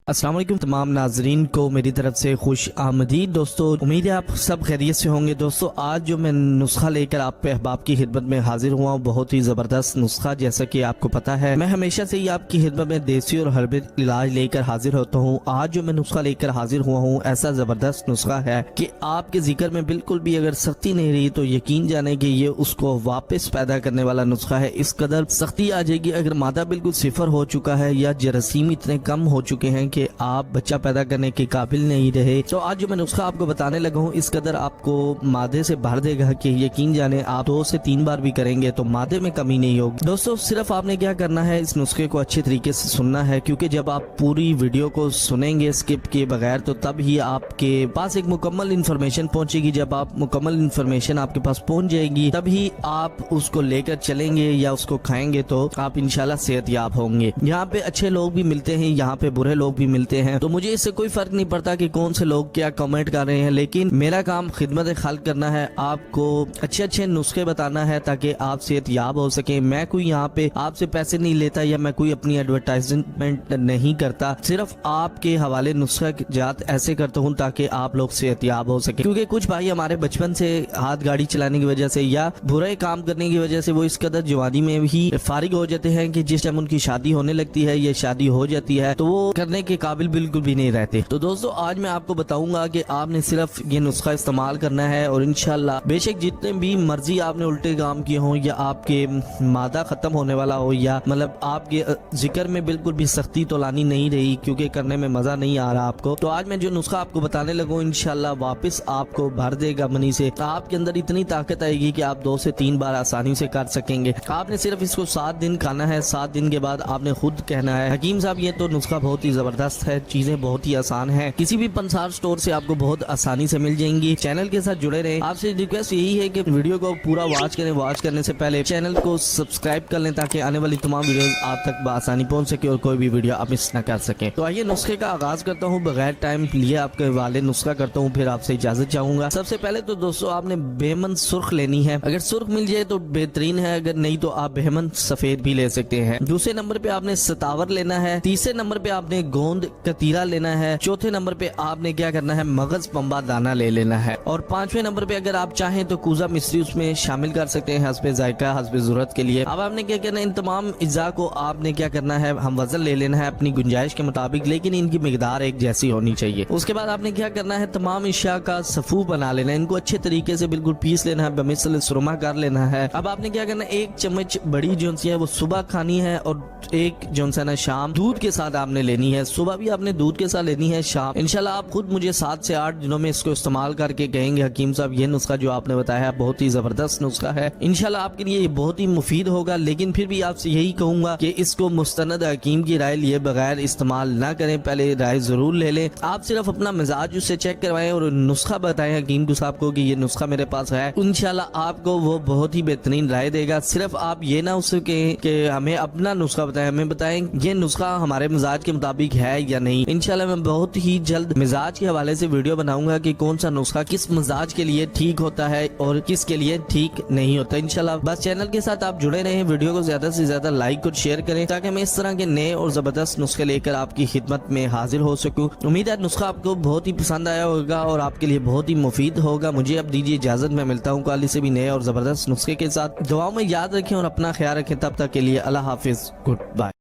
السلام علیکم تمام ناظرین کو میری طرف سے خوش آمدید دوستو، امید ہے آپ سب خیریت سے ہوں گے۔ دوستو آج جو میں نسخہ لے کر آپ پہ احباب کی خدمت میں حاضر ہوا ہوں، بہت ہی زبردست نسخہ، جیسا کہ آپ کو پتا ہے میں ہمیشہ سے ہی آپ کی خدمت میں دیسی اور ہربل علاج لے کر حاضر ہوتا ہوں۔ آج جو میں نسخہ لے کر حاضر ہوا ہوں ایسا زبردست نسخہ ہے کہ آپ کے ذکر میں بالکل بھی اگر سختی نہیں رہی تو یقین جانے کہ یہ اس کو واپس پیدا کرنے والا نسخہ ہے۔ اس قدر سختی آ جائے گی اگر مادہ بالکل صفر ہو چکا ہے یا جراثیم اتنے کم ہو چکے ہیں کہ آپ بچہ پیدا کرنے کے قابل نہیں رہے، تو آج جو میں نسخہ آپ کو بتانے لگا ہوں اس قدر آپ کو مادے سے بھر دے گا کہ یقین جانے آپ 2 سے 3 بار بھی کریں گے تو مادے میں کمی نہیں ہوگی۔ دوستو صرف آپ نے کیا کرنا ہے، اس نسخے کو اچھے طریقے سے سننا ہے، کیونکہ جب آپ پوری ویڈیو کو سنیں گے اسکپ کیے بغیر تو تب ہی آپ کے پاس ایک مکمل انفارمیشن پہنچے گی۔ جب آپ مکمل انفارمیشن آپ کے پاس پہنچ جائے گی تب ہی آپ اس کو لے کر چلیں گے یا اس کو کھائیں گے تو آپ انشاءاللہ صحت یاب ہوں گے۔ یہاں پہ اچھے لوگ بھی ملتے ہیں، یہاں پہ برے لوگ بھی ملتے ہیں، تو مجھے اس سے کوئی فرق نہیں پڑتا کہ کون سے لوگ کیا کمنٹ کر رہے ہیں، لیکن میرا کام خدمت خلق کرنا ہے، آپ کو اچھے اچھے نسخے بتانا ہے تاکہ آپ صحت یاب ہو سکیں۔ میں کوئی یہاں پہ آپ سے پیسے نہیں لیتا یا میں کوئی اپنی ایڈورٹائزمنٹ نہیں کرتا، صرف آپ کے حوالے نسخہ جات ایسے کرتا ہوں تاکہ آپ لوگ صحت یاب ہو سکیں۔ کیونکہ کچھ بھائی ہمارے بچپن سے ہاتھ گاڑی چلانے کی وجہ سے یا برے کام کرنے کی وجہ سے وہ اس قدر جوانی میں بھی فارغ ہو جاتے ہیں کہ جس ٹائم ان کی شادی ہونے لگتی ہے یا شادی ہو جاتی ہے تو وہ کرنے کے قابل بالکل بھی نہیں رہتے۔ تو دوستو آج میں آپ کو بتاؤں گا کہ آپ نے صرف یہ نسخہ استعمال کرنا ہے اور انشاءاللہ بے شک جتنے بھی مرضی آپ نے الٹے کام کیے ہوں یا آپ کے مادہ ختم ہونے والا ہو یا مطلب آپ کے ذکر میں بالکل بھی سختی تو لانی نہیں رہی کیونکہ کرنے میں مزہ نہیں آ رہا آپ کو، تو آج میں جو نسخہ آپ کو بتانے لگوں انشاءاللہ واپس آپ کو بھر دے گا منی سے۔ آپ کے اندر اتنی طاقت آئے گی کہ آپ 2 سے 3 بار آسانی سے کر سکیں گے۔ آپ نے صرف اس کو 7 دن کھانا ہے، 7 دن کے بعد آپ نے خود کہنا ہے حکیم صاحب یہ تو نسخہ بہت ہی زبردست ہے، چیزیں بہت ہی آسان ہے، کسی بھی پنسار سٹور سے آپ کو بہت آسانی سے مل جائیں گی۔ چینل کے ساتھ جڑے رہیں۔ آپ سے ریکویسٹ یہی ہے کہ ویڈیو کو پورا واچ کریں، واچ کرنے سے پہلے چینل کو سبسکرائب کر لیں تاکہ آنے والی تمام ویڈیوز آپ تک بآسانی پہنچ سکے اور کوئی بھی ویڈیو آپ مس نہ کر سکیں۔ تو آئیے نسخے کا آغاز کرتا ہوں، بغیر ٹائم لیے آپ کے حوالے نسخہ کرتا ہوں، پھر آپ سے اجازت چاہوں گا۔ سب سے پہلے تو دوستو آپ نے بہمن سرخ لینی ہے، اگر سرخ مل جائے تو بہترین ہے، اگر نہیں تو آپ بہمن سفید بھی لے سکتے ہیں۔ دوسرے نمبر پہ آپ نے ستاور لینا ہے، تیسرے نمبر پہ آپ نے گوند کتیرا لینا ہے، چوتھے نمبر پہ آپ نے کیا کرنا ہے مغز پمبا دانہ لے لینا ہے، اور 5ویں نمبر پہ اگر آپ چاہیں تو کوزہ مصری اس میں شامل کر سکتے ہیں حسب ذائقہ حسب ضرورت کے لیے۔ اب آپ نے کیا کرنا ہے ان تمام اجزاء کو آپ نے کیا کرنا ہے ہم وزن لے لینا ہے اپنی گنجائش کے مطابق، لیکن ان کی مقدار ایک جیسی ہونی چاہیے۔ اس کے بعد آپ نے کیا کرنا ہے تمام اشیاء کا صفو بنا لینا ہے، ان کو اچھے طریقے سے بالکل پیس لینا ہے، بمثل سرما کر لینا ہے۔ اب آپ نے کیا کرنا ہے 1 چمچ بڑی جو ہے وہ صبح کھانی ہے اور 1 جو ہے نا شام دودھ کے ساتھ آپ نے لینی ہے، صبح بھی آپ نے دودھ کے ساتھ لینی ہے، شام انشاءاللہ آپ خود مجھے 7 سے 8 دنوں میں اس کو استعمال کر کے کہیں گے حکیم صاحب یہ نسخہ جو آپ نے بتایا بہت ہی زبردست نسخہ ہے، انشاءاللہ آپ کے لیے یہ بہت ہی مفید ہوگا۔ لیکن پھر بھی آپ سے یہی کہوں گا کہ اس کو مستند حکیم کی رائے لیے بغیر استعمال نہ کریں، پہلے رائے ضرور لے لیں۔ آپ صرف اپنا مزاج اس سے چیک کروائیں اور نسخہ بتائیں حکیم صاحب کو کہ یہ نسخہ میرے پاس ہے، انشاءاللہ آپ کو وہ بہت ہی بہترین رائے دے گا۔ صرف آپ یہ نہ اس سے کہیں کہ ہمیں اپنا نسخہ بتائیں، ہمیں بتائیں یہ نسخہ ہمارے مزاج کے مطابق ہے یا نہیں۔ انشاءاللہ میں بہت ہی جلد مزاج کے حوالے سے ویڈیو بناؤں گا کہ کون سا نسخہ کس مزاج کے لیے ٹھیک ہوتا ہے اور کس کے لیے ٹھیک نہیں ہوتا۔ انشاءاللہ بس چینل کے ساتھ آپ جڑے رہیں، ویڈیو کو زیادہ سے زیادہ لائک اور شیئر کریں تاکہ میں اس طرح کے نئے اور زبردست نسخے لے کر آپ کی خدمت میں حاضر ہو سکوں۔ امید ہے نسخہ آپ کو بہت ہی پسند آیا ہوگا اور آپ کے لیے بہت ہی مفید ہوگا۔ مجھے اب دیجیے اجازت، میں ملتا ہوں کل سے بھی نئے اور زبردست نسخے کے ساتھ۔ دعاؤں میں یاد رکھیں اور اپنا خیال رکھیں، تب تک کے لیے اللہ حافظ، گڈ بائے۔